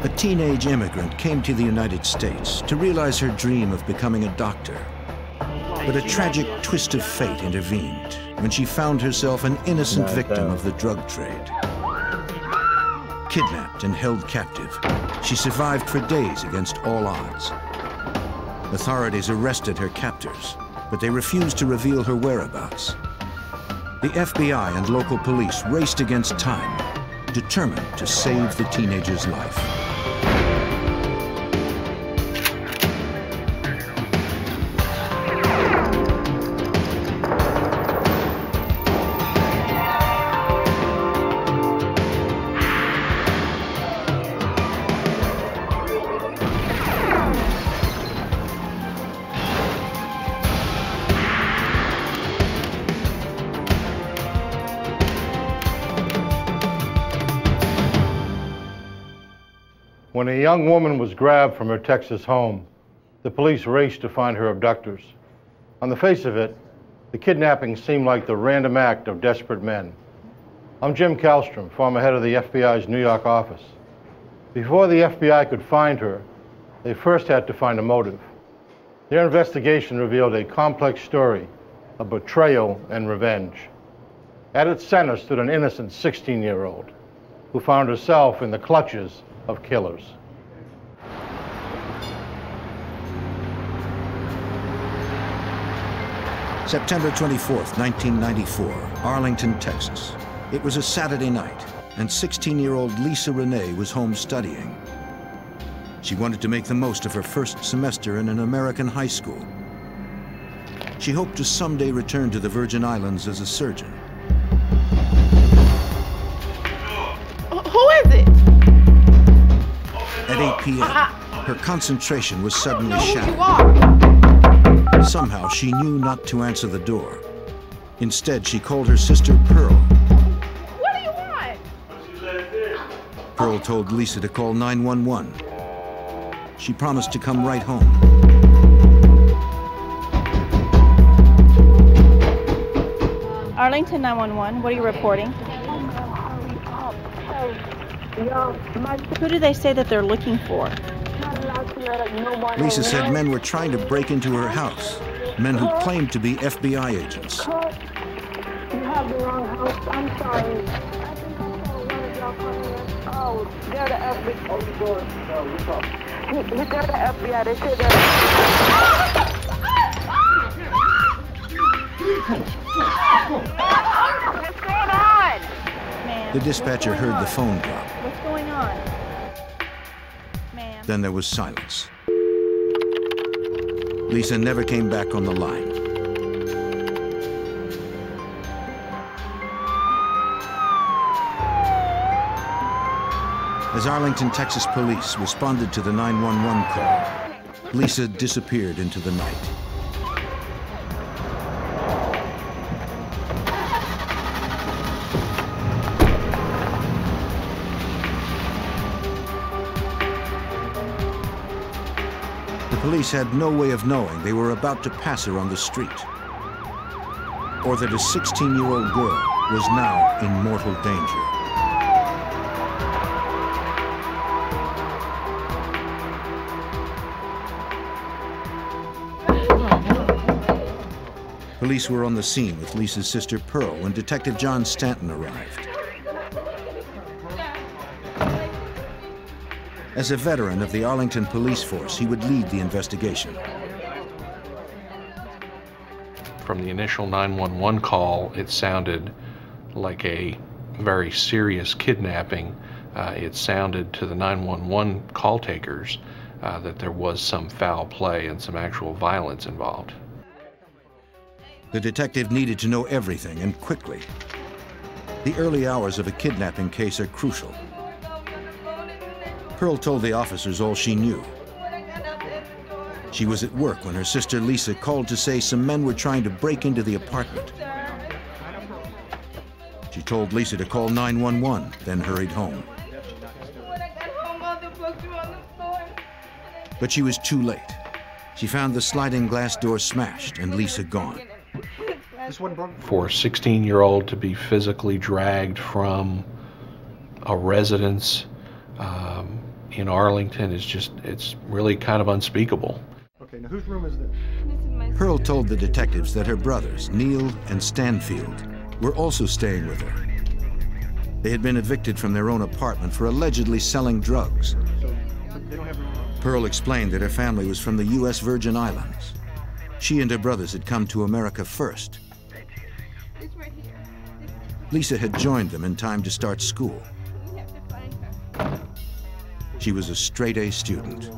A teenage immigrant came to the United States to realize her dream of becoming a doctor. But a tragic twist of fate intervened when she found herself an innocent victim of the drug trade. Kidnapped and held captive, she survived for days against all odds. Authorities arrested her captors, but they refused to reveal her whereabouts. The FBI and local police raced against time, determined to save the teenager's life. When a young woman was grabbed from her Texas home, the police raced to find her abductors. On the face of it, the kidnapping seemed like the random act of desperate men. I'm Jim Kallstrom, former head of the FBI's New York office. Before the FBI could find her, they first had to find a motive. Their investigation revealed a complex story of betrayal and revenge. At its center stood an innocent 16-year-old who found herself in the clutches of killers. September 24th, 1994, Arlington, Texas. It was a Saturday night, and 16-year-old Lisa Rene was home studying. She wanted to make the most of her first semester in an American high school. She hoped to someday return to the Virgin Islands as a surgeon. Who is it? At 8 p.m., her concentration was suddenly shattered. Somehow, she knew not to answer the door. Instead, she called her sister Pearl. What do you want? Pearl told Lisa to call 911. She promised to come right home. Arlington 911, what are you reporting? Who do they say that they're looking for? Lisa said men were trying to break into her house. Men who claimed to be FBI agents. You have the wrong house. I'm sorry. Oh, they're the FBI. They're the FBI. They said that. What's going on? Man, The dispatcher heard the phone drop. what's going on? Man. Then there was silence. Lisa never came back on the line. As Arlington, Texas police responded to the 911 call, Lisa disappeared into the night. The police had no way of knowing they were about to pass her on the street, or that a 16-year-old girl was now in mortal danger. Police were on the scene with Lisa's sister Pearl when Detective John Stanton arrived. As a veteran of the Arlington police force, he would lead the investigation. From the initial 911 call, it sounded like a very serious kidnapping. It sounded to the 911 call takers that there was some foul play and some actual violence involved. The detective needed to know everything, and quickly. The early hours of a kidnapping case are crucial. Pearl told the officers all she knew. She was at work when her sister Lisa called to say some men were trying to break into the apartment. She told Lisa to call 911, then hurried home. But she was too late. She found the sliding glass door smashed and Lisa gone. For a 16-year-old to be physically dragged from a residence in Arlington is just, it's really kind of unspeakable. Okay, now whose room is this? Pearl told the detectives that her brothers, Neil and Stanfield, were also staying with her. They had been evicted from their own apartment for allegedly selling drugs. So they don't have a room? Pearl explained that her family was from the U.S. Virgin Islands. She and her brothers had come to America first. It's right here. Lisa had joined them in time to start school. We have to find her. She was a straight-A student.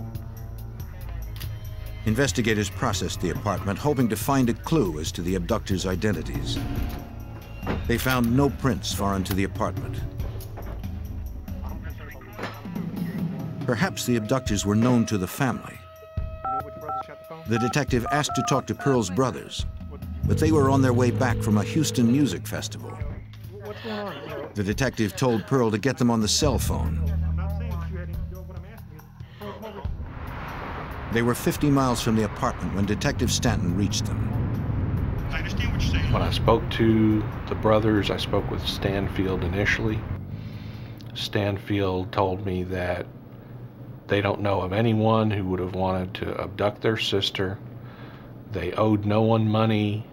Investigators processed the apartment, hoping to find a clue as to the abductors' identities. They found no prints far into the apartment. Perhaps the abductors were known to the family. The detective asked to talk to Pearl's brothers, but they were on their way back from a Houston music festival. What's going on? The detective told Pearl to get them on the cell phone. I'm not saying that you had anything to do with what I'm asking you. They were 50 miles from the apartment when Detective Stanton reached them. I understand what you're saying. When I spoke to the brothers, I spoke with Stanfield initially. Stanfield told me that they don't know of anyone who would have wanted to abduct their sister. They owed no one money,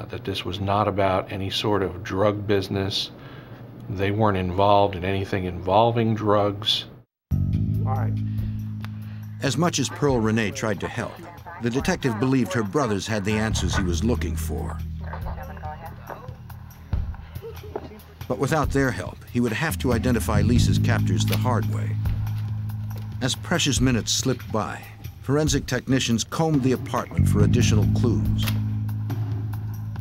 that this was not about any sort of drug business. They weren't involved in anything involving drugs. All right. As much as Pearl Renee tried to help, the detective believed her brothers had the answers he was looking for. But without their help, he would have to identify Lisa's captors the hard way. As precious minutes slipped by, forensic technicians combed the apartment for additional clues.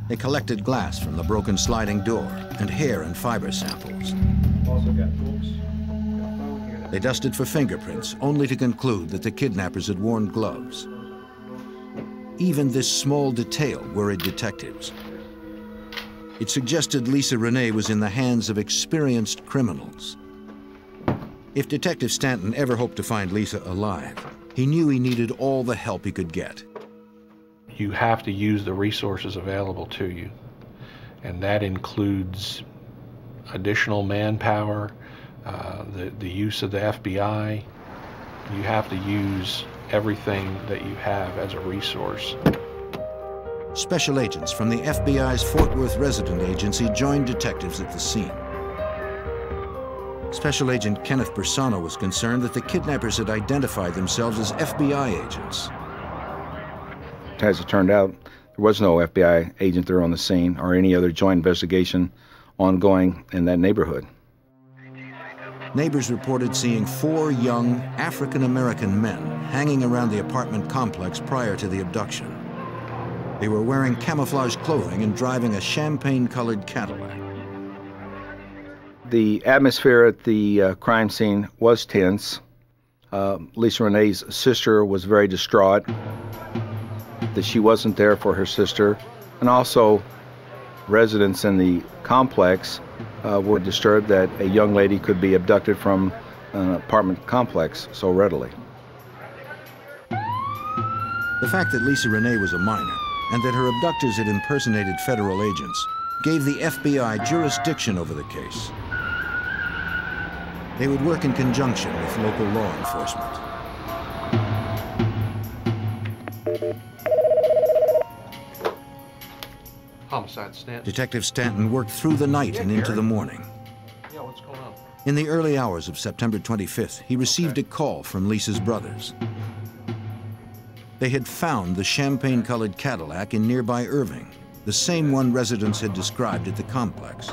They collected glass from the broken sliding door and hair and fiber samples. Also got books. They dusted for fingerprints, only to conclude that the kidnappers had worn gloves. Even this small detail worried detectives. It suggested Lisa Rene was in the hands of experienced criminals. If Detective Stanton ever hoped to find Lisa alive, he knew he needed all the help he could get. You have to use the resources available to you, and that includes additional manpower, the use of the FBI. You have to use everything that you have as a resource. Special agents from the FBI's Fort Worth resident agency joined detectives at the scene. Special Agent Kenneth Bersano was concerned that the kidnappers had identified themselves as FBI agents. As it turned out, there was no FBI agent there on the scene or any other joint investigation ongoing in that neighborhood. Neighbors reported seeing 4 young African-American men hanging around the apartment complex prior to the abduction. They were wearing camouflage clothing and driving a champagne-colored Cadillac. The atmosphere at the crime scene was tense. Lisa Rene's sister was very distraught that she wasn't there for her sister, and also residents in the complex were disturbed that a young lady could be abducted from an apartment complex so readily. The fact that Lisa Rene was a minor and that her abductors had impersonated federal agents gave the FBI jurisdiction over the case. They would work in conjunction with local law enforcement. Homicide Stanton. Detective Stanton worked through the night and into the morning. Yeah, what's going on? In the early hours of September 25th, he received a call from Lisa's brothers. They had found the champagne-colored Cadillac in nearby Irving, the same one residents had described at the complex.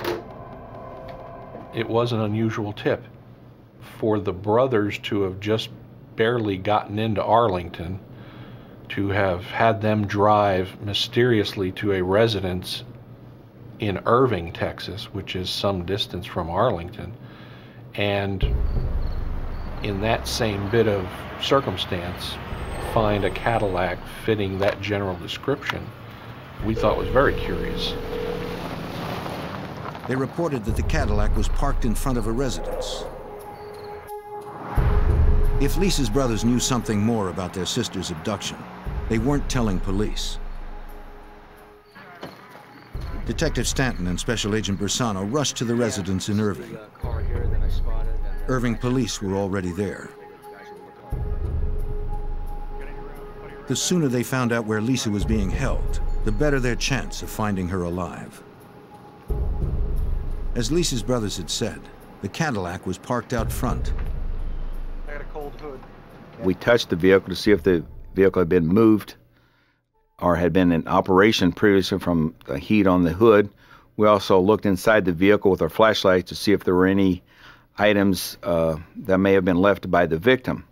It was an unusual tip. For the brothers to have just barely gotten into Arlington, to have had them drive mysteriously to a residence in Irving, Texas, which is some distance from Arlington, and in that same bit of circumstance, find a Cadillac fitting that general description, we thought was very curious. They reported that the Cadillac was parked in front of a residence. If Lisa's brothers knew something more about their sister's abduction, they weren't telling police. Detective Stanton and Special Agent Bersano rushed to the residence in Irving. Car here that I spotted, and Irving police were already there. The sooner they found out where Lisa was being held, the better their chance of finding her alive. As Lisa's brothers had said, the Cadillac was parked out front. I got a cold hood. We touched the vehicle to see if the vehicle had been moved or had been in operation previously from the heat on the hood. We also looked inside the vehicle with our flashlight to see if there were any items that may have been left by the victim.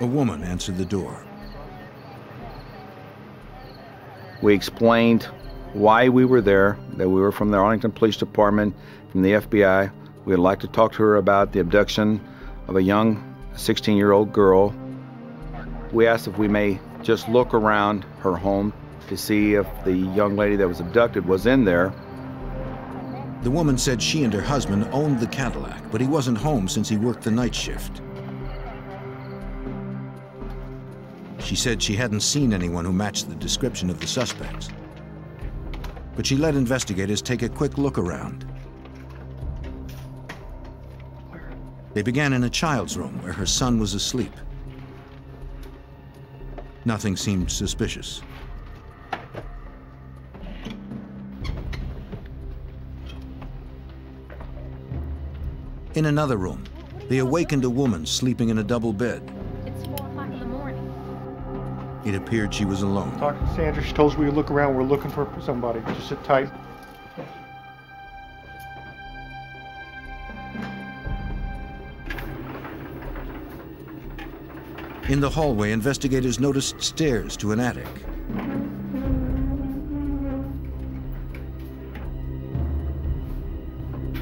A woman answered the door. We explained why we were there, that we were from the Arlington Police Department, from the FBI. We'd like to talk to her about the abduction of a young 16-year-old girl. We asked if we may just look around her home to see if the young lady that was abducted was in there. The woman said she and her husband owned the Cadillac, but he wasn't home since he worked the night shift. She said she hadn't seen anyone who matched the description of the suspects. But she let investigators take a quick look around. They began in a child's room where her son was asleep. Nothing seemed suspicious. In another room, they awakened a woman sleeping in a double bed. It's 4 o'clock in the morning. It appeared she was alone. Talking to Sandra, she told us we would look around. We're looking for somebody. Just sit tight. In the hallway, investigators noticed stairs to an attic.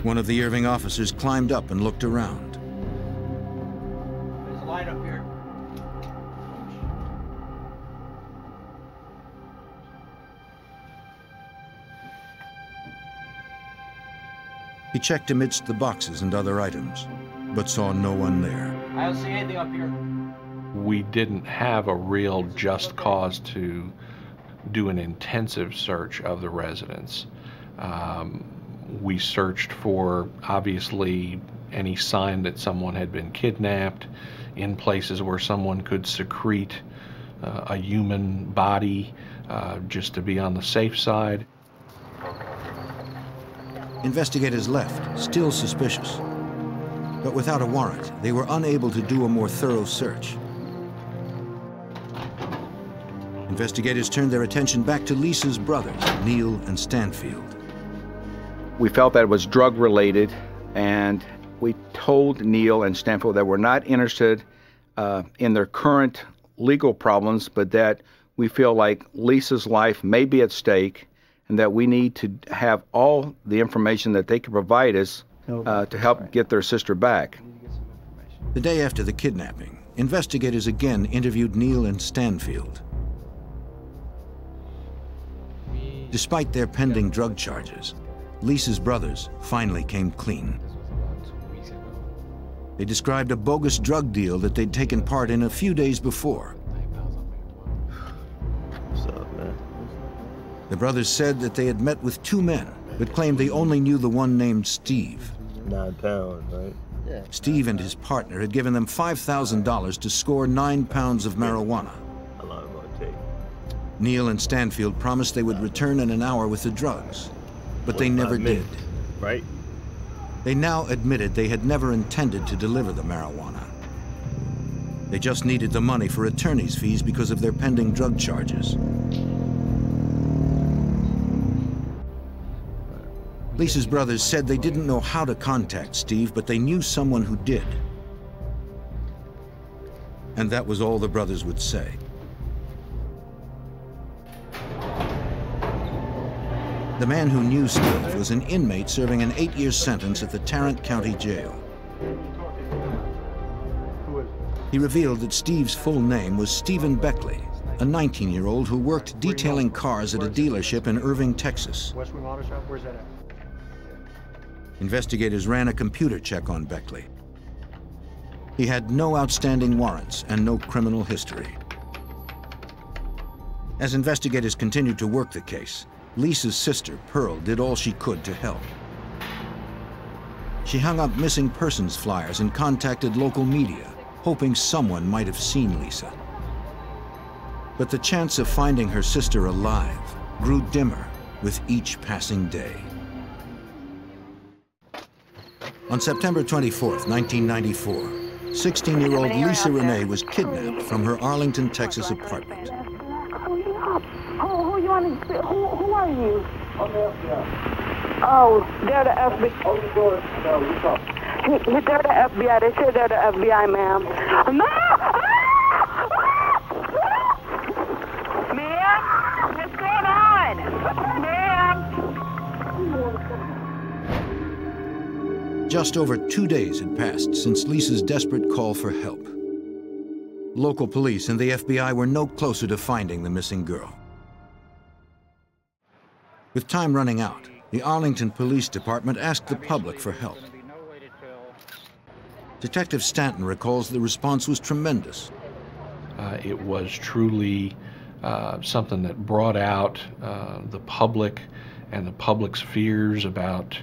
One of the Irving officers climbed up and looked around. There's a light up here. He checked amidst the boxes and other items, but saw no one there. I don't see anything up here. We didn't have a real just cause to do an intensive search of the residence. We searched for, obviously, any sign that someone had been kidnapped, in places where someone could secrete a human body, just to be on the safe side. Investigators left, still suspicious. But without a warrant, they were unable to do a more thorough search. Investigators turned their attention back to Lisa's brothers, Neil and Stanfield. We felt that it was drug-related, and we told Neil and Stanfield that we're not interested in their current legal problems, but that we feel like Lisa's life may be at stake and that we need to have all the information that they can provide us to help get their sister back. The day after the kidnapping, investigators again interviewed Neil and Stanfield. Despite their pending drug charges, Lisa's brothers finally came clean. They described a bogus drug deal that they'd taken part in a few days before. What's up, man? The brothers said that they had met with 2 men, but claimed they only knew the one named Steve. 9 pounds, right? Yeah. Steve and his partner had given them $5,000 to score 9 pounds of marijuana. How long am I gonna take? Neil and Stanfield promised they would return in an hour with the drugs, but they never did. Right? They now admitted they had never intended to deliver the marijuana. They just needed the money for attorney's fees because of their pending drug charges. Lisa's brothers said they didn't know how to contact Steve, but they knew someone who did. And that was all the brothers would say. The man who knew Steve was an inmate serving an 8-year sentence at the Tarrant County Jail. He revealed that Steve's full name was Stephen Beckley, a 19-year-old who worked detailing cars at a dealership in Irving, Texas. West Wing Auto Shop, where's that at? Investigators ran a computer check on Beckley. He had no outstanding warrants and no criminal history. As investigators continued to work the case, Lisa's sister, Pearl, did all she could to help. She hung up missing persons flyers and contacted local media, hoping someone might have seen Lisa. But the chance of finding her sister alive grew dimmer with each passing day. On September 24th, 1994, 16-year-old Lisa Rene was kidnapped from her Arlington, Texas apartment. Who you want to speak? Who are you? I'm the FBI. Oh, they're the FBI. Open the door. No, we talk. They're the FBI. They say they're the FBI, ma'am. No! Ma'am? What's going on? Ma'am? Just over 2 days had passed since Lisa's desperate call for help. Local police and the FBI were no closer to finding the missing girl. With time running out, the Arlington Police Department asked the public for help. Detective Stanton recalls the response was tremendous. It was truly something that brought out the public and the public's fears about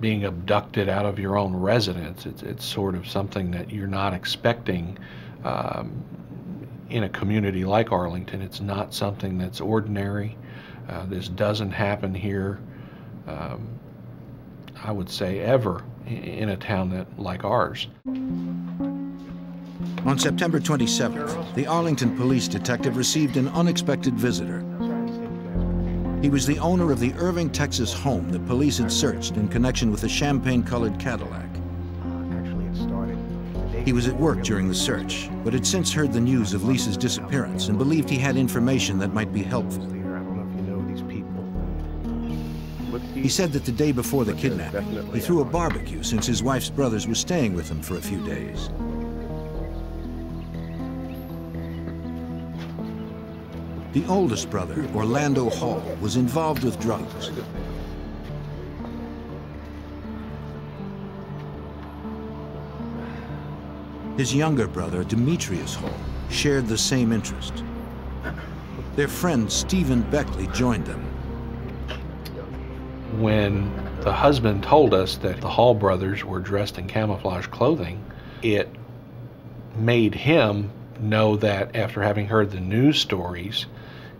being abducted out of your own residence. It's sort of something that you're not expecting in a community like Arlington. It's not something that's ordinary. This doesn't happen here, I would say, ever in a town like ours. On September 27th, the Arlington police detective received an unexpected visitor. He was the owner of the Irving, Texas home that police had searched in connection with a champagne-colored Cadillac. He was at work during the search, but had since heard the news of Lisa's disappearance and believed he had information that might be helpful. He said that the day before the kidnapping, he threw a barbecue since his wife's brothers were staying with him for a few days. The oldest brother, Orlando Hall, was involved with drugs. His younger brother, Demetrius Hall, shared the same interest. Their friend, Stephen Beckley, joined them. When the husband told us that the Hall brothers were dressed in camouflage clothing, it made him know that after having heard the news stories,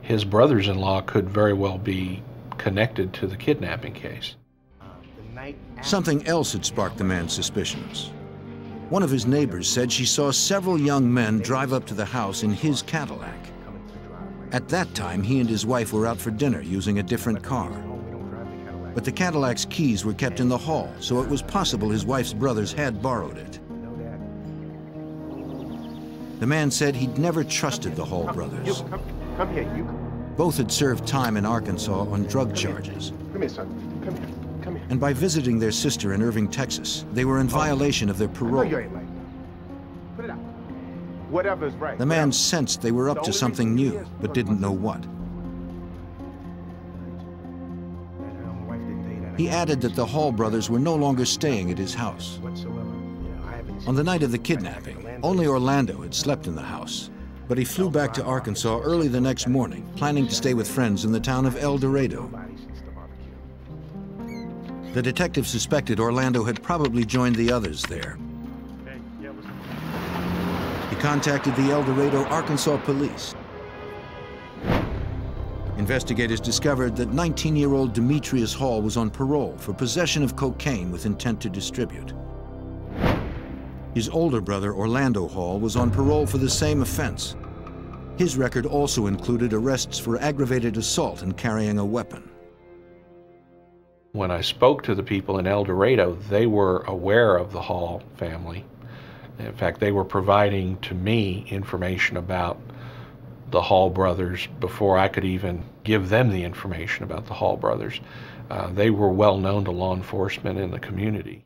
his brothers-in-law could very well be connected to the kidnapping case. Something else had sparked the man's suspicions. One of his neighbors said she saw several young men drive up to the house in his Cadillac. At that time, he and his wife were out for dinner using a different car. But the Cadillac's keys were kept in the hall, so it was possible his wife's brothers had borrowed it. The man said he'd never trusted the Hall brothers. Come here, you. Both had served time in Arkansas on drug charges. Come here, son. Come here. Come here. And by visiting their sister in Irving, Texas, they were in violation of their parole. No, you ain't like. Put it out. Whatever's right. The man sensed they were up to something new, but didn't know what. He added that the Hall brothers were no longer staying at his house. On the night of the kidnapping, only Orlando had slept in the house, but he flew back to Arkansas early the next morning, planning to stay with friends in the town of El Dorado. The detective suspected Orlando had probably joined the others there. He contacted the El Dorado, Arkansas police. Investigators discovered that 19-year-old Demetrius Hall was on parole for possession of cocaine with intent to distribute. His older brother, Orlando Hall, was on parole for the same offense. His record also included arrests for aggravated assault and carrying a weapon. When I spoke to the people in El Dorado, they were aware of the Hall family. In fact, they were providing to me information about the Hall brothers before I could even give them the information about the Hall brothers. They were well known to law enforcement in the community.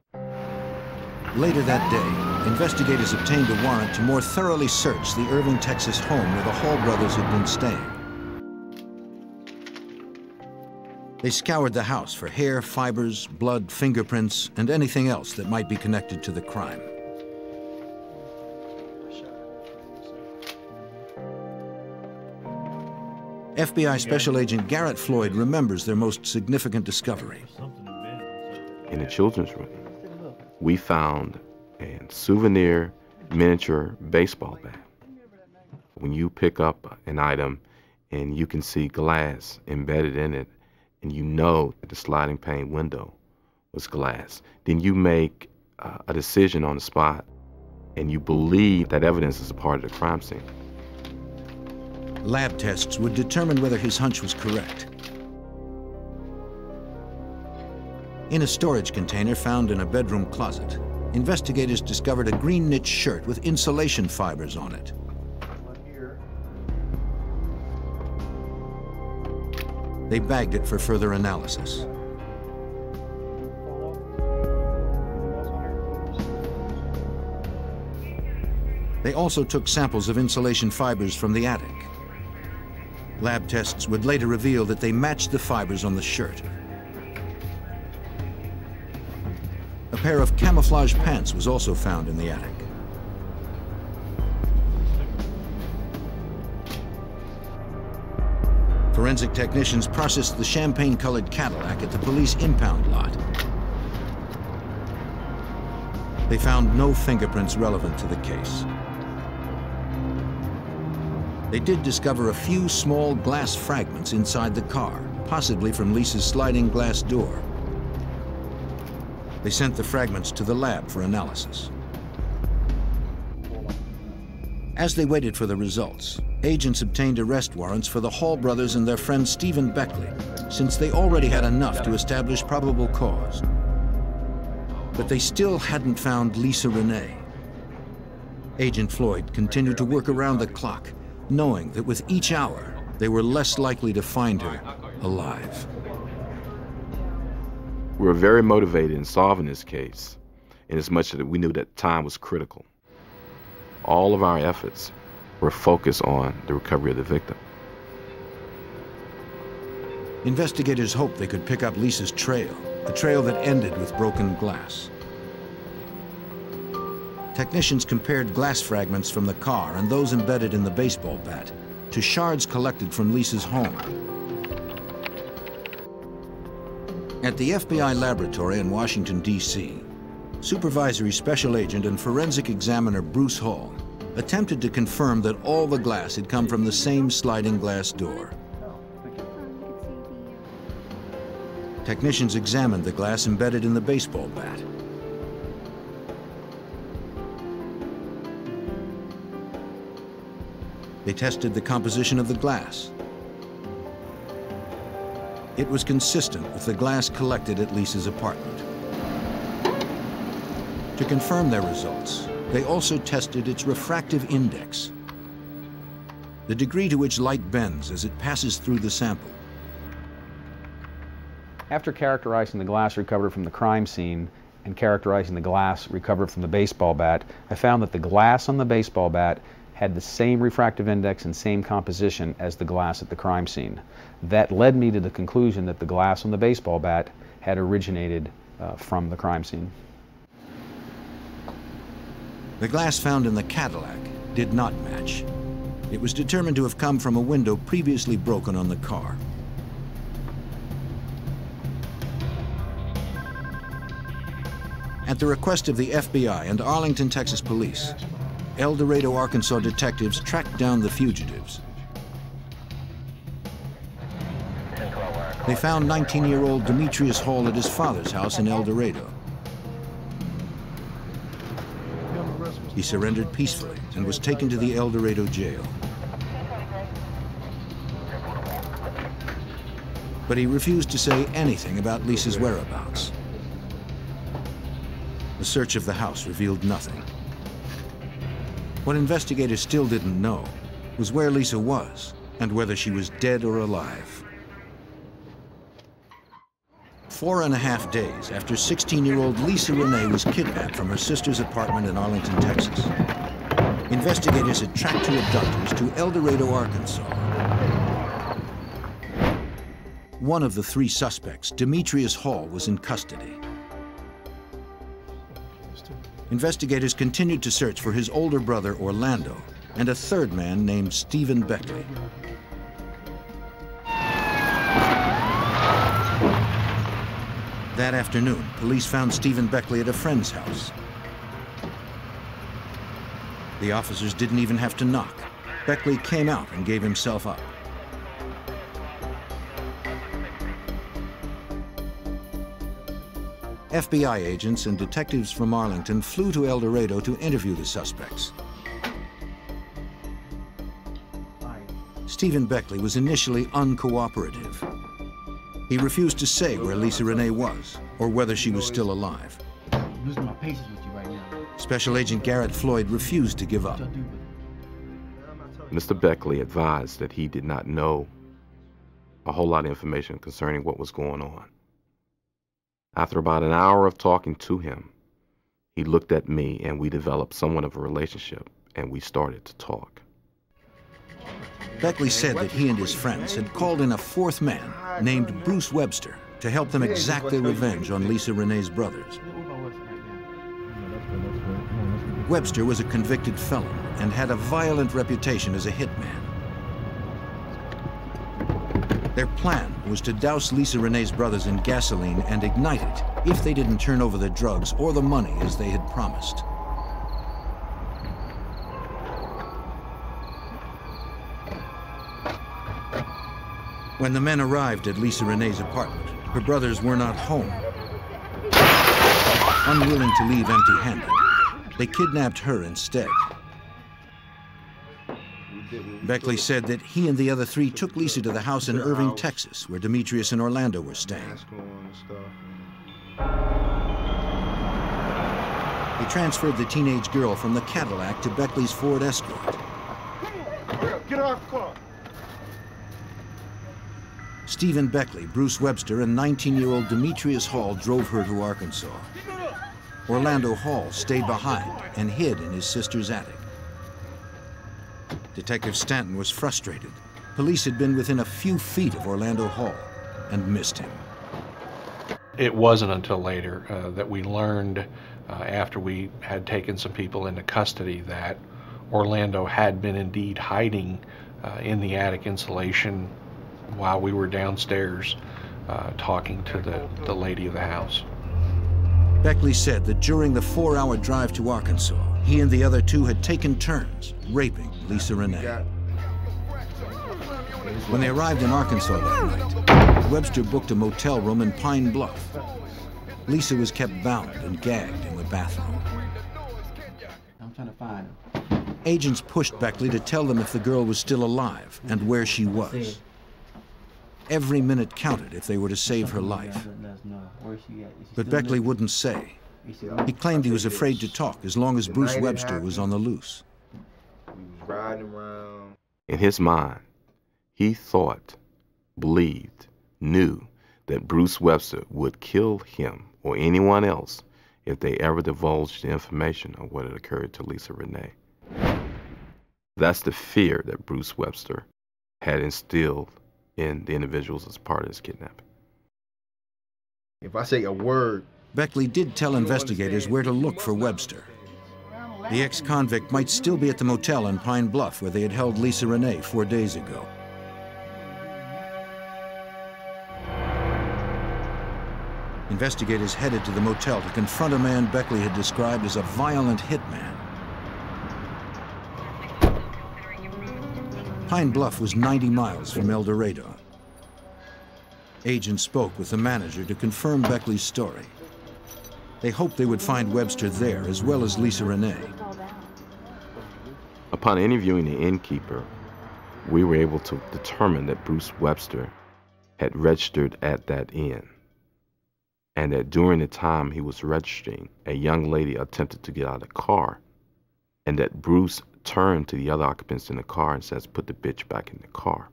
Later that day, investigators obtained a warrant to more thoroughly search the Irving, Texas home where the Hall brothers had been staying. They scoured the house for hair, fibers, blood, fingerprints, and anything else that might be connected to the crime. FBI Special Agent Garrett Floyd remembers their most significant discovery. In the children's room, we found a souvenir miniature baseball bat. When you pick up an item and you can see glass embedded in it, and you know that the sliding pane window was glass, then you make a decision on the spot, and you believe that evidence is a part of the crime scene. Lab tests would determine whether his hunch was correct. In a storage container found in a bedroom closet, investigators discovered a green knit shirt with insulation fibers on it. They bagged it for further analysis. They also took samples of insulation fibers from the attic. Lab tests would later reveal that they matched the fibers on the shirt. A pair of camouflage pants was also found in the attic. Forensic technicians processed the champagne-colored Cadillac at the police impound lot. They found no fingerprints relevant to the case. They did discover a few small glass fragments inside the car, possibly from Lisa's sliding glass door. They sent the fragments to the lab for analysis. As they waited for the results, agents obtained arrest warrants for the Hall brothers and their friend Stephen Beckley, since they already had enough to establish probable cause. But they still hadn't found Lisa Rene. Agent Floyd continued to work around the clock, knowing that with each hour, they were less likely to find her alive. We were very motivated in solving this case, in as much that we knew that time was critical. All of our efforts were focused on the recovery of the victim. Investigators hoped they could pick up Lisa's trail, a trail that ended with broken glass. Technicians compared glass fragments from the car and those embedded in the baseball bat to shards collected from Lisa's home. At the FBI laboratory in Washington, D.C., Supervisory Special Agent and Forensic Examiner Bruce Hall attempted to confirm that all the glass had come from the same sliding glass door. Technicians examined the glass embedded in the baseball bat. They tested the composition of the glass. It was consistent with the glass collected at Lisa's apartment. To confirm their results, they also tested its refractive index, the degree to which light bends as it passes through the sample. After characterizing the glass recovered from the crime scene and characterizing the glass recovered from the baseball bat, I found that the glass on the baseball bat had the same refractive index and same composition as the glass at the crime scene. That led me to the conclusion that the glass on the baseball bat had originated from the crime scene. The glass found in the Cadillac did not match. It was determined to have come from a window previously broken on the car. At the request of the FBI and Arlington, Texas police, El Dorado, Arkansas detectives tracked down the fugitives. They found 19-year-old Demetrius Hall at his father's house in El Dorado. He surrendered peacefully and was taken to the El Dorado jail. But he refused to say anything about Lisa's whereabouts. The search of the house revealed nothing. What investigators still didn't know was where Lisa was and whether she was dead or alive. 4.5 days after 16-year-old Lisa Rene was kidnapped from her sister's apartment in Arlington, Texas, investigators had tracked her abductors to El Dorado, Arkansas. One of the 3 suspects, Demetrius Hall, was in custody. Investigators continued to search for his older brother, Orlando, and a third man named Stephen Beckley. That afternoon, police found Stephen Beckley at a friend's house. The officers didn't even have to knock. Beckley came out and gave himself up. FBI agents and detectives from Arlington flew to El Dorado to interview the suspects. Stephen Beckley was initially uncooperative. He refused to say where Lisa Rene was or whether she was still alive. I'm losing my patience with you right now. Special Agent Garrett Floyd refused to give up. Mr. Beckley advised that he did not know a whole lot of information concerning what was going on. After about an hour of talking to him, he looked at me and we developed somewhat of a relationship and we started to talk. Beckley said that he and his friends had called in a fourth man named Bruce Webster to help them exact their revenge on Lisa Rene's brothers. Webster was a convicted felon and had a violent reputation as a hitman. Their plan was to douse Lisa Rene's brothers in gasoline and ignite it if they didn't turn over the drugs or the money as they had promised. When the men arrived at Lisa Rene's apartment, her brothers were not home. Unwilling to leave empty-handed, they kidnapped her instead. Beckley said that he and the other three took Lisa to the house in Irving, Texas, where Demetrius and Orlando were staying. He transferred the teenage girl from the Cadillac to Beckley's Ford Escort. Get off the car. Stephen Beckley, Bruce Webster, and 19-year-old Demetrius Hall drove her to Arkansas. Orlando Hall stayed behind and hid in his sister's attic. Detective Stanton was frustrated. Police had been within a few feet of Orlando Hall and missed him. It wasn't until later that we learned, after we had taken some people into custody, that Orlando had been indeed hiding in the attic insulation while we were downstairs talking to the lady of the house. Beckley said that during the 4-hour drive to Arkansas, he and the other two had taken turns raping Lisa Rene. When they arrived in Arkansas that night, Webster booked a motel room in Pine Bluff. Lisa was kept bound and gagged in the bathroom. I'm trying to find him. Agents pushed Beckley to tell them if the girl was still alive and where she was. Every minute counted if they were to save her life. But Beckley wouldn't say. He claimed he was afraid to talk as long as Bruce Webster was on the loose. In his mind, he thought, believed, knew that Bruce Webster would kill him or anyone else if they ever divulged the information of what had occurred to Lisa Rene. That's the fear that Bruce Webster had instilled in the individuals as part of his kidnapping. If I say a word... Beckley did tell investigators where to look for Webster. The ex-convict might still be at the motel in Pine Bluff where they had held Lisa Rene 4 days ago. Investigators headed to the motel to confront a man Beckley had described as a violent hitman. Pine Bluff was 90 miles from El Dorado. Agents spoke with the manager to confirm Beckley's story. They hoped they would find Webster there, as well as Lisa Rene. Upon interviewing the innkeeper, we were able to determine that Bruce Webster had registered at that inn, and that during the time he was registering, a young lady attempted to get out of the car, and that Bruce turned to the other occupants in the car and says, "Put the bitch back in the car."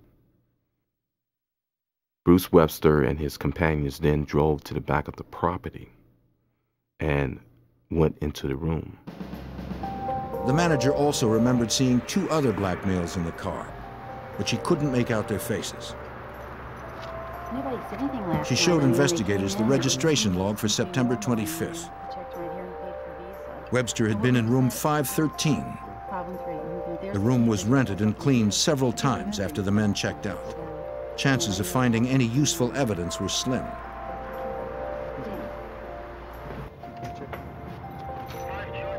Bruce Webster and his companions then drove to the back of the property and went into the room. The manager also remembered seeing 2 other black males in the car, but she couldn't make out their faces. Nobody said anything last She showed investigators the registration log for September 25th. Webster had been in room 513. The room was rented and cleaned several times after the men checked out. Chances of finding any useful evidence were slim.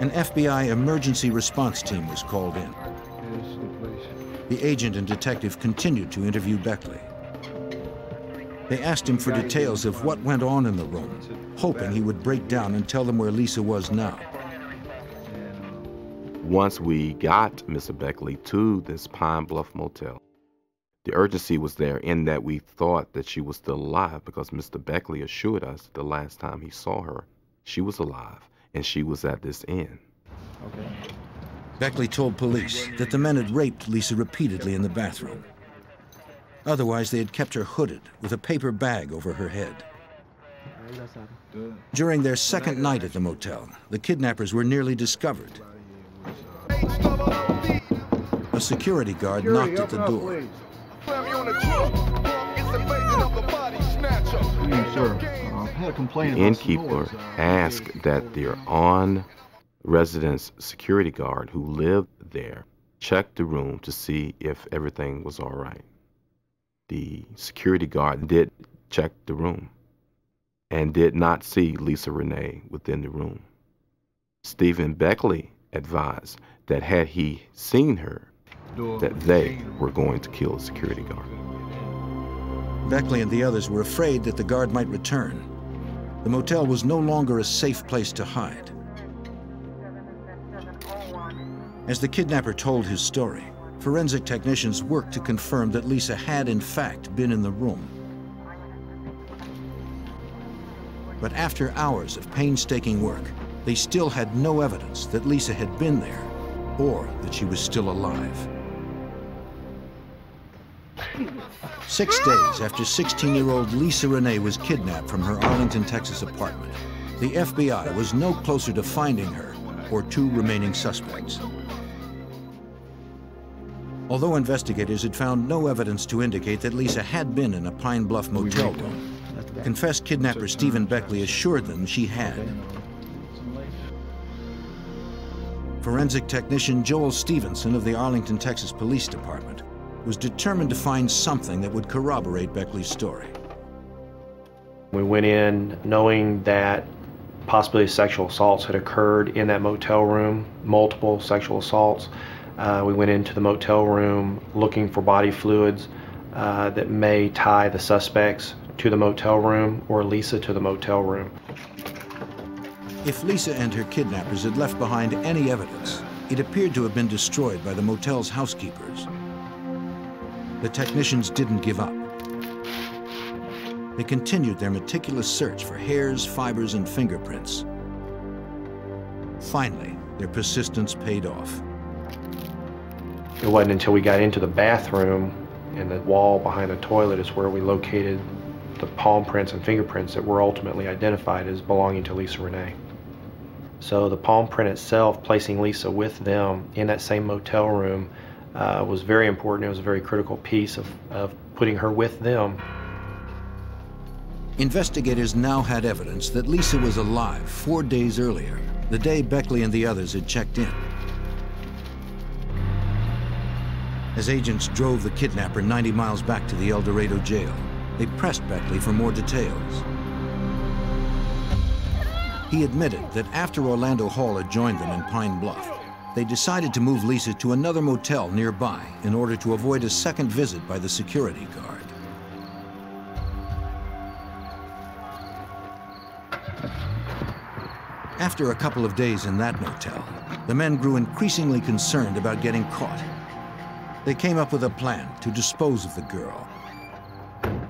An FBI emergency response team was called in. The agent and detective continued to interview Beckley. They asked him for details of what went on in the room, hoping he would break down and tell them where Lisa was now. Once we got Mr. Beckley to this Pine Bluff motel, the urgency was there in that we thought that she was still alive because Mr. Beckley assured us the last time he saw her, she was alive and she was at this inn. Okay. Beckley told police that the men had raped Lisa repeatedly in the bathroom. Otherwise, they had kept her hooded with a paper bag over her head. During their second night at the motel, the kidnappers were nearly discovered. A security guard knocked at the door. The innkeeper asked that their on-residence security guard who lived there check the room to see if everything was all right. The security guard did check the room and did not see Lisa Rene within the room. Stephen Beckley advised that had he seen her, that they were going to kill the security guard. Beckley and the others were afraid that the guard might return. The motel was no longer a safe place to hide. As the kidnapper told his story, forensic technicians worked to confirm that Lisa had in fact been in the room. But after hours of painstaking work, they still had no evidence that Lisa had been there or that she was still alive. 6 days after 16-year-old Lisa Rene was kidnapped from her Arlington, Texas apartment, the FBI was no closer to finding her or two remaining suspects. Although investigators had found no evidence to indicate that Lisa had been in a Pine Bluff motel room, confessed kidnapper Stephen Beckley assured them she had. Forensic technician Joel Stevenson of the Arlington, Texas Police Department was determined to find something that would corroborate Beckley's story. We went in knowing that possibly sexual assaults had occurred in that motel room, multiple sexual assaults. We went into the motel room looking for body fluids that may tie the suspects to the motel room or Lisa to the motel room. If Lisa and her kidnappers had left behind any evidence, it appeared to have been destroyed by the motel's housekeepers. The technicians didn't give up. They continued their meticulous search for hairs, fibers, and fingerprints. Finally, their persistence paid off. It wasn't until we got into the bathroom and the wall behind the toilet is where we located the palm prints and fingerprints that were ultimately identified as belonging to Lisa Rene. So the palm print itself, placing Lisa with them in that same motel room, was very important. It was a very critical piece of putting her with them. Investigators now had evidence that Lisa was alive 4 days earlier, the day Beckley and the others had checked in. As agents drove the kidnapper 90 miles back to the El Dorado jail, they pressed Beckley for more details. He admitted that after Orlando Hall had joined them in Pine Bluff, they decided to move Lisa to another motel nearby in order to avoid a second visit by the security guard. After a couple of days in that motel, the men grew increasingly concerned about getting caught. They came up with a plan to dispose of the girl.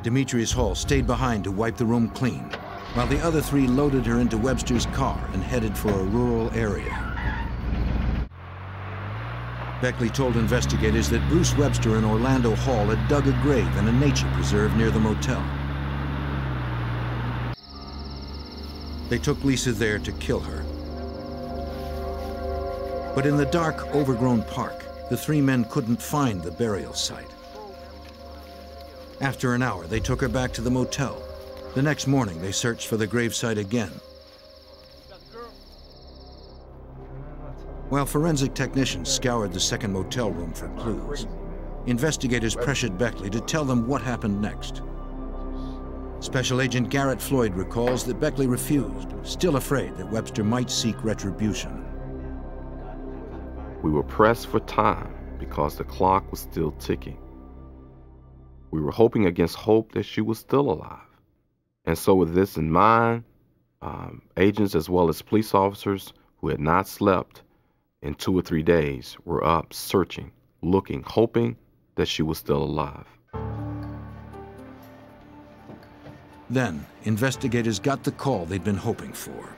Demetrius Hall stayed behind to wipe the room clean, while the other three loaded her into Webster's car and headed for a rural area. Beckley told investigators that Bruce Webster and Orlando Hall had dug a grave in a nature preserve near the motel. They took Lisa there to kill her. But in the dark, overgrown park, the three men couldn't find the burial site. After an hour, they took her back to the motel. The next morning, they searched for the gravesite again. While forensic technicians scoured the second motel room for clues, investigators pressured Beckley to tell them what happened next. Special Agent Garrett Floyd recalls that Beckley refused, still afraid that Webster might seek retribution. We were pressed for time because the clock was still ticking. We were hoping against hope that she was still alive. And so with this in mind, agents as well as police officers who had not slept in 2 or 3 days were up searching, looking, hoping that she was still alive. Then, investigators got the call they'd been hoping for.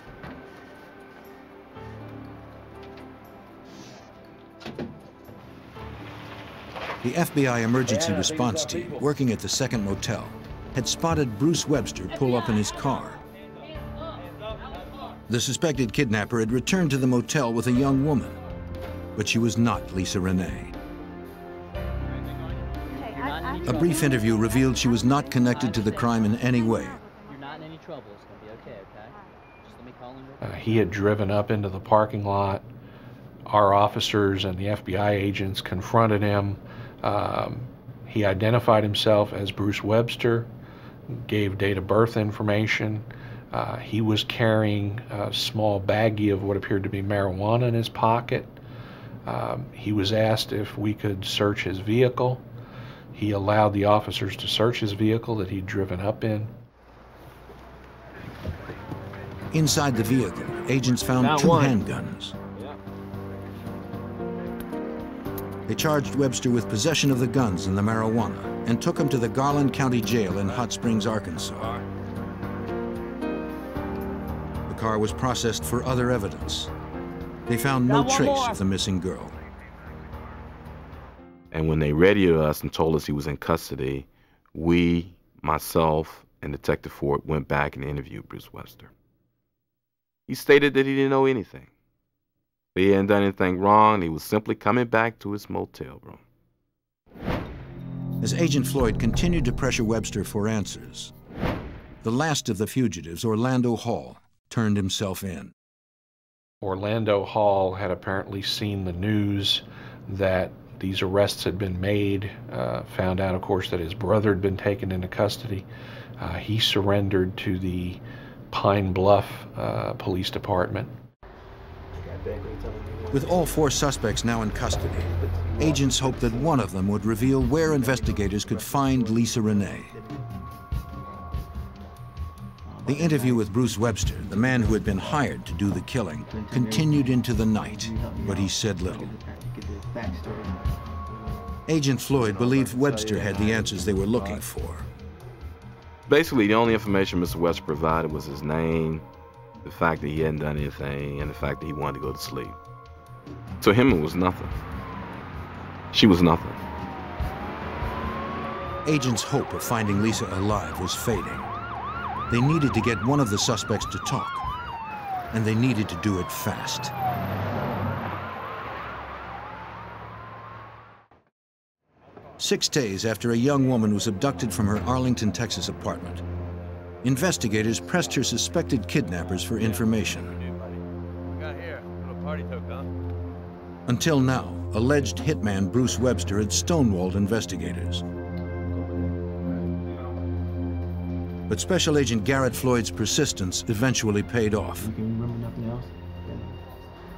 The FBI emergency response team, working at the second motel, had spotted Bruce Webster pull up in his car. The suspected kidnapper had returned to the motel with a young woman, but she was not Lisa Rene. A brief interview revealed she was not connected to the crime in any way. You're not in any trouble. It's going to be okay, okay? Just let me call him. He had driven up into the parking lot. Our officers and the FBI agents confronted him. He identified himself as Bruce Webster, gave date of birth information. He was carrying a small baggie of what appeared to be marijuana in his pocket. He was asked if we could search his vehicle. He allowed the officers to search his vehicle that he'd driven up in. Inside the vehicle, agents found 2 handguns. They charged Webster with possession of the guns and the marijuana and took him to the Garland County Jail in Hot Springs, Arkansas. The car was processed for other evidence. They found no trace of the missing girl. And when they radioed us and told us he was in custody, we, myself, and Detective Ford went back and interviewed Bruce Webster. He stated that he didn't know anything. He hadn't done anything wrong. He was simply coming back to his motel room. As Agent Floyd continued to pressure Webster for answers, the last of the fugitives, Orlando Hall, turned himself in. Orlando Hall had apparently seen the news that these arrests had been made, found out, of course, that his brother had been taken into custody. He surrendered to the Pine Bluff Police Department. With all 4 suspects now in custody, agents hoped that one of them would reveal where investigators could find Lisa Rene. The interview with Bruce Webster, the man who had been hired to do the killing, continued into the night, but he said little. Agent Floyd believed Webster had the answers they were looking for. Basically, the only information Mr. Webster provided was his name, the fact that he hadn't done anything, and the fact that he wanted to go to sleep. To him, it was nothing. She was nothing. Agents' hope of finding Lisa alive was fading. They needed to get one of the suspects to talk, and they needed to do it fast. Six days after a young woman was abducted from her Arlington, Texas apartment, investigators pressed her suspected kidnappers for information. Until now, alleged hitman Bruce Webster had stonewalled investigators. But Special Agent Garrett Floyd's persistence eventually paid off.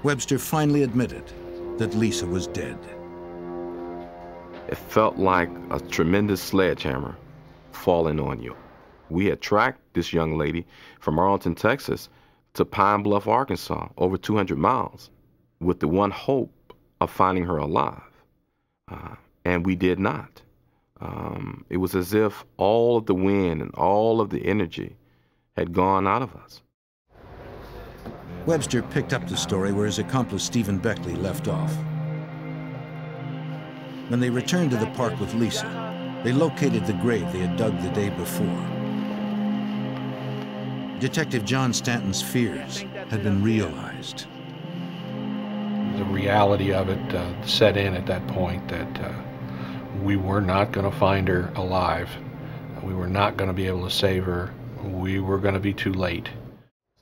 Webster finally admitted that Lisa was dead. It felt like a tremendous sledgehammer falling on you. We had tracked this young lady from Arlington, Texas to Pine Bluff, Arkansas, over 200 miles, with the one hope of finding her alive. And we did not. It was as if all of the wind and all of the energy had gone out of us. Webster picked up the story where his accomplice Stephen Beckley left off. When they returned to the park with Lisa, they located the grave they had dug the day before. Detective John Stanton's fears had been realized. The reality of it set in at that point that we were not going to find her alive. We were not going to be able to save her. We were going to be too late.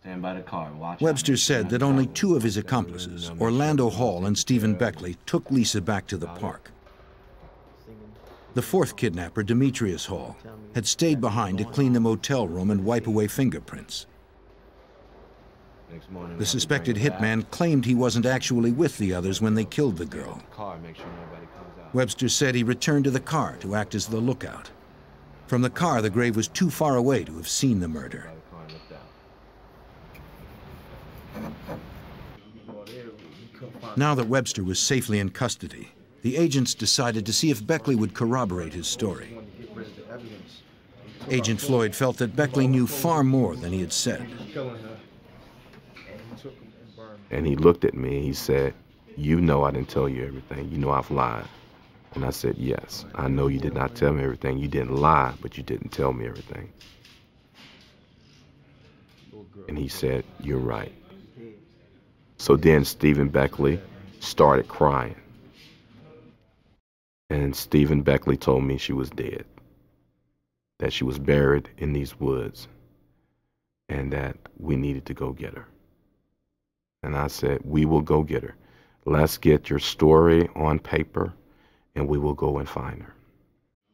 Stand by the car. Watch Webster said that only 2 of his accomplices, Orlando Hall and Stephen Beckley, took Lisa back to the park. The 4th kidnapper, Demetrius Hall, had stayed behind to clean the motel room and wipe away fingerprints. The suspected hitman claimed he wasn't actually with the others when they killed the girl. Webster said he returned to the car to act as the lookout. From the car, the grave was too far away to have seen the murder. Now that Webster was safely in custody, the agents decided to see if Beckley would corroborate his story. Agent Floyd felt that Beckley knew far more than he had said. And he looked at me and he said, "You know I didn't tell you everything. You know I've lied." And I said, "Yes, I know you did not tell me everything. You didn't lie, but you didn't tell me everything." And he said, "You're right." So then Stephen Beckley started crying. And Stephen Beckley told me she was dead, that she was buried in these woods, and that we needed to go get her. And I said, "We will go get her. Let's get your story on paper, and we will go and find her."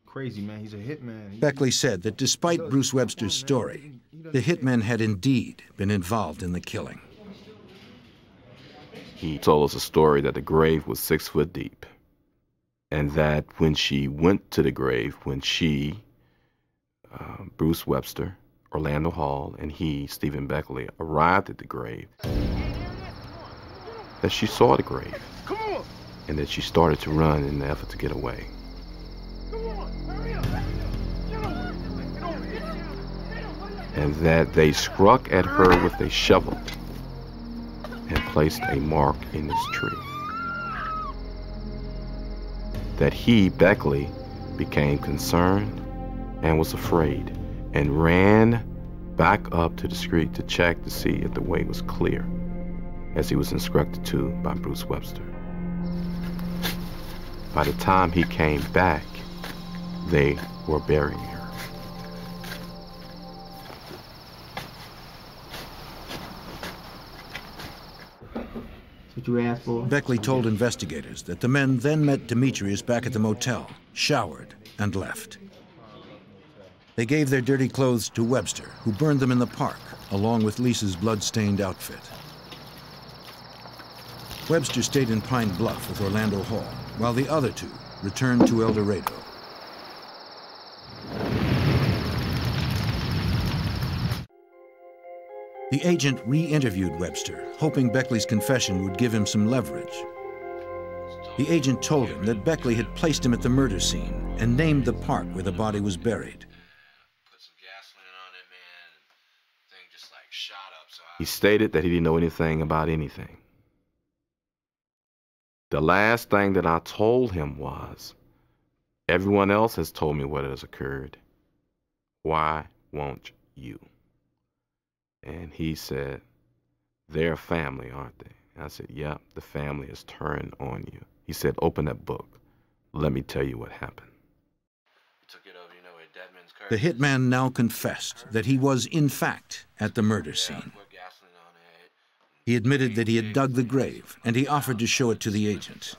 Crazy, man. He's a hitman. Beckley said that despite Bruce Webster's story, the hitman had indeed been involved in the killing. He told us a story that the grave was 6 foot deep, and that when she went to the grave, when she, Bruce Webster, Orlando Hall, and he, Stephen Beckley, arrived at the grave, that she saw the grave, and that she started to run in the effort to get away. And that they struck at her with a shovel and placed a mark in this tree. That he, Beckley, became concerned and was afraid and ran back up to the street to check to see if the way was clear, as he was instructed to by Bruce Webster. By the time he came back, they were burying her. What you asked for? Beckley told investigators that the men then met Demetrius back at the motel, showered, and left. They gave their dirty clothes to Webster, who burned them in the park, along with Lisa's blood-stained outfit. Webster stayed in Pine Bluff with Orlando Hall, while the other two returned to El Dorado. The agent re-interviewed Webster, hoping Beckley's confession would give him some leverage. The agent told him that Beckley had placed him at the murder scene and named the park where the body was buried. He stated that he didn't know anything about anything. The last thing that I told him was, "Everyone else has told me what has occurred. Why won't you?" And he said, "They're family, aren't they?" And I said, "Yep, the family has turned on you." He said, "Open that book. Let me tell you what happened." The hitman now confessed that he was, in fact, at the murder scene. He admitted that he had dug the grave, and he offered to show it to the agent.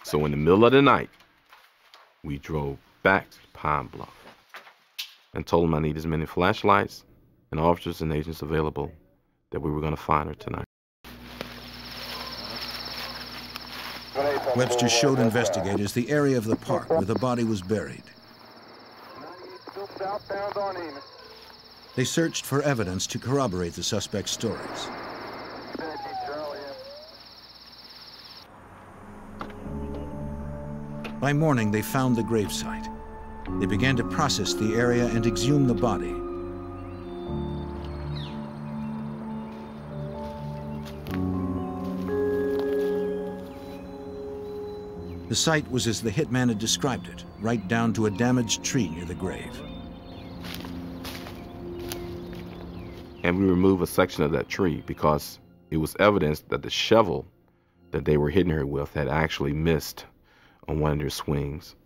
So in the middle of the night, we drove back to Pine Bluff and told him I need as many flashlights and officers and agents available, that we were going to find her tonight. Webster showed investigators the area of the park where the body was buried. They searched for evidence to corroborate the suspect's stories. By morning, they found the gravesite. They began to process the area and exhume the body. The site was as the hitman had described it, right down to a damaged tree near the grave. And we removed a section of that tree because it was evidence that the shovel that they were hitting her with had actually missed on one of their swings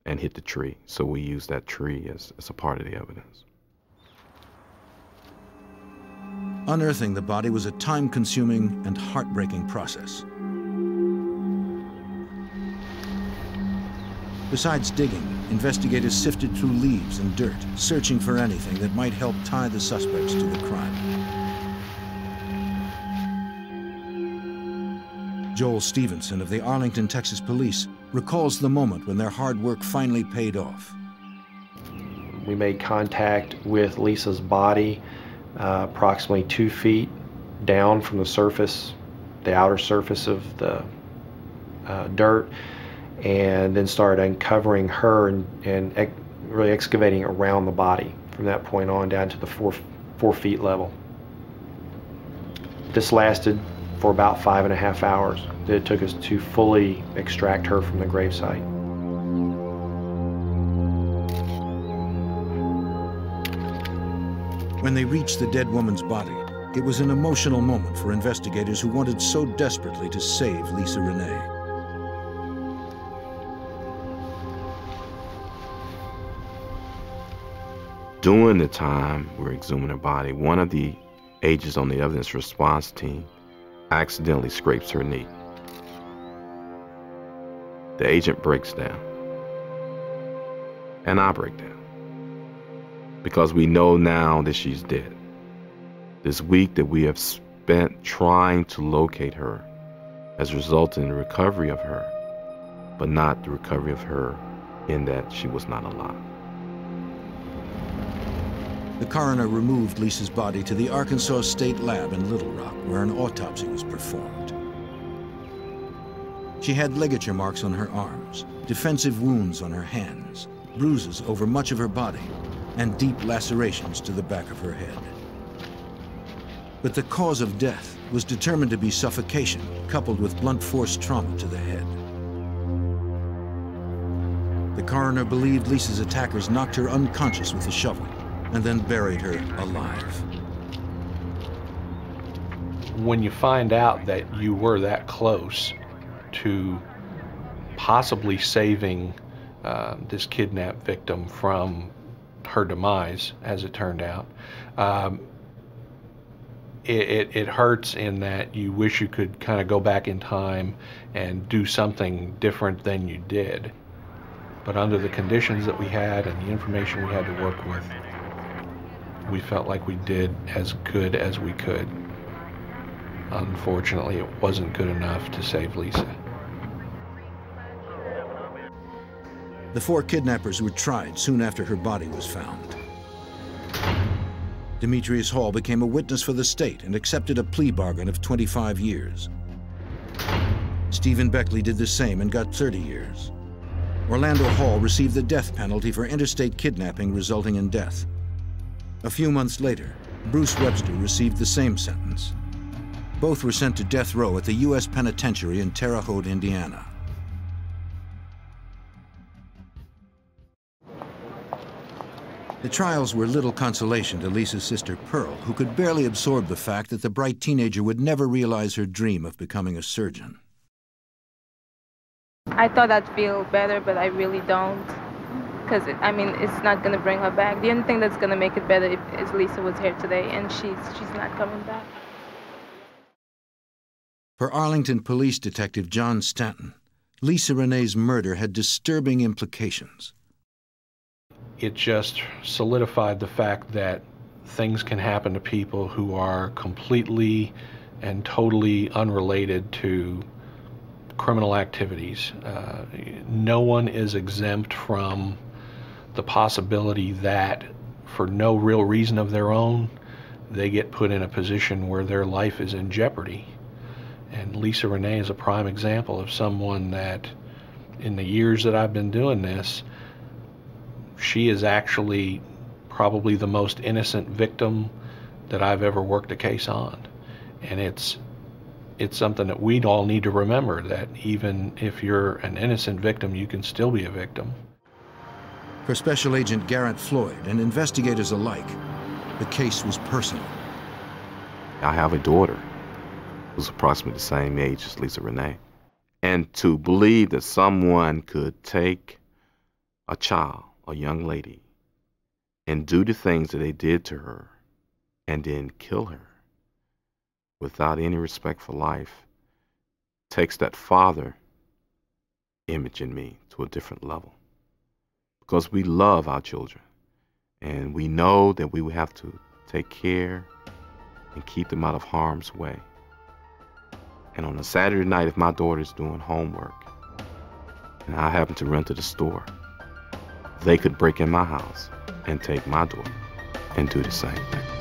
and hit the tree. So we used that tree as a part of the evidence. Unearthing the body was a time-consuming and heartbreaking process. Besides digging, investigators sifted through leaves and dirt, searching for anything that might help tie the suspects to the crime. Joel Stevenson of the Arlington, Texas Police recalls the moment when their hard work finally paid off. We made contact with Lisa's body approximately 2 feet down from the surface, the outer surface of the dirt, and then started uncovering her and really excavating around the body from that point on down to the 4 feet level. This lasted for about 5.5 hours. It took us to fully extract her from the gravesite. When they reached the dead woman's body, it was an emotional moment for investigators who wanted so desperately to save Lisa Rene. During the time we're exhuming her body, one of the agents on the evidence response team accidentally scrapes her knee. The agent breaks down, and I break down, because we know now that she's dead. This week that we have spent trying to locate her has resulted in the recovery of her, but not the recovery of her in that she was not alive. The coroner removed Lisa's body to the Arkansas State Lab in Little Rock, where an autopsy was performed. She had ligature marks on her arms, defensive wounds on her hands, bruises over much of her body, and deep lacerations to the back of her head. But the cause of death was determined to be suffocation, coupled with blunt force trauma to the head. The coroner believed Lisa's attackers knocked her unconscious with a shovel and then buried her alive. When you find out that you were that close to possibly saving this kidnapped victim from her demise, as it turned out, it hurts in that you wish you could kind of go back in time and do something different than you did. But under the conditions that we had and the information we had to work with, we felt like we did as good as we could. Unfortunately, it wasn't good enough to save Lisa. The 4 kidnappers were tried soon after her body was found. Demetrius Hall became a witness for the state and accepted a plea bargain of 25 years. Stephen Beckley did the same and got 30 years. Orlando Hall received the death penalty for interstate kidnapping resulting in death. A few months later, Bruce Webster received the same sentence. Both were sent to death row at the U.S. Penitentiary in Terre Haute, Indiana. The trials were little consolation to Lisa's sister Pearl, who could barely absorb the fact that the bright teenager would never realize her dream of becoming a surgeon. I thought I'd feel better, but I really don't. Because, I mean, it's not going to bring her back. The only thing that's going to make it better is Lisa was here today, and she's not coming back. For Arlington Police Detective John Stanton, Lisa Rene's murder had disturbing implications. It just solidified the fact that things can happen to people who are completely and totally unrelated to criminal activities. No one is exempt from the possibility that, for no real reason of their own, they get put in a position where their life is in jeopardy. And Lisa Rene is a prime example of someone that, in the years that I've been doing this, she is actually probably the most innocent victim that I've ever worked a case on. And it's something that we'd all need to remember, that even if you're an innocent victim, you can still be a victim. For Special Agent Garrett Floyd and investigators alike, the case was personal. I have a daughter who's approximately the same age as Lisa Rene. And to believe that someone could take a child, a young lady, and do the things that they did to her and then kill her without any respect for life takes that father image in me to a different level. because we love our children. And we know that we will have to take care and keep them out of harm's way. And on a Saturday night, if my daughter's doing homework and I happen to run to the store, they could break in my house and take my daughter and do the same thing.